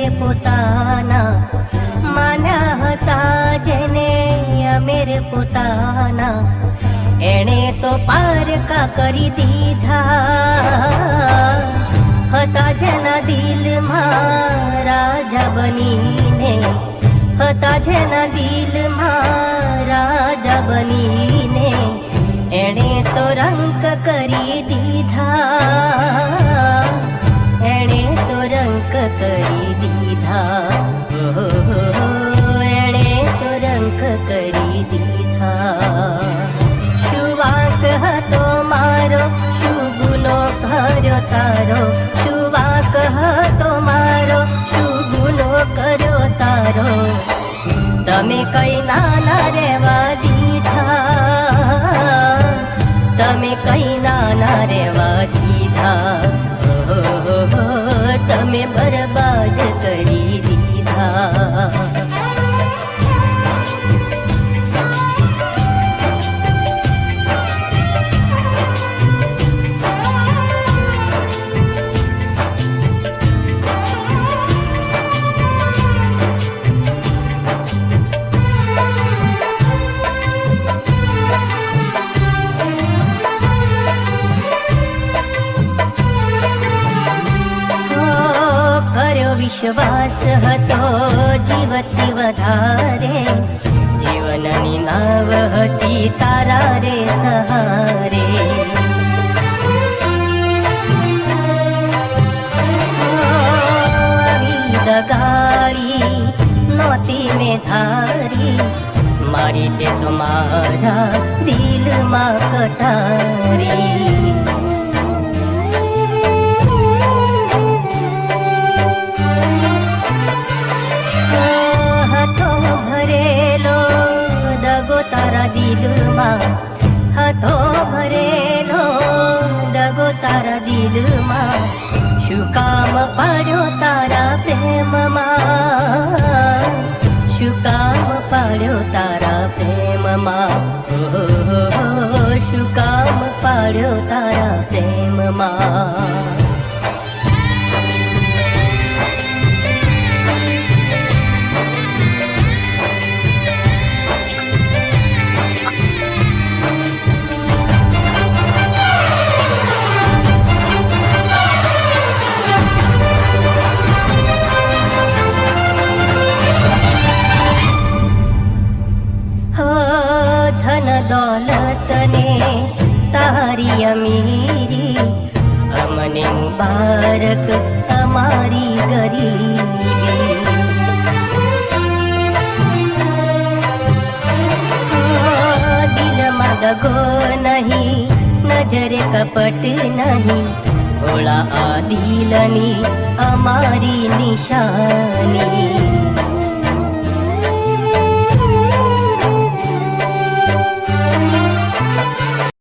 અમેર પોતાના, માન્યા હતા જેને અમેર પોતાના, એણે તો પારકા કરી દીધા. હતા જેના દિલમાં રાજા બનીને, હતા જેના દિલમાં રાજા બનીને, એણે તો રંક કરી દીધા, એણે તો રંક કરી દીધા, એણે તો રંક કરી દીધા. શું વાંક હતો મારો, શું ગુનો કર્યો તારો, શું વાંક હતો મારો, શું ગુનો કર્યો તારો, તમે કઈ નાના રહેવા દીધા, તમે કઈ નાના રહેવા દીધા, તમે બરબાદ કરી દીધા. વિશ્વાસ હતો જીવથી વધારે, જીવનની નાવ હતી તારા રે સહારે. આવી દગાડી નહોતી મેં ધારી, મારી તે તો મારા દિલમાં કટારી. તારા દિલમાં હતો ભરેલો દગો, તારા દિલમાં શું કામ પાડ્યો તારા પ્રેમમાં, શું કામ પાડ્યો તારા પ્રેમમાં, શું કામ પાડ્યો તારા પ્રેમમાં. દોલતને તારી અમીરી, અમને મુબારક અમારી ગરીબી. દિલમાં દગો નહીં, નજરે કપટ નહીં, ભોળા આ દિલની અમારી નિશાની.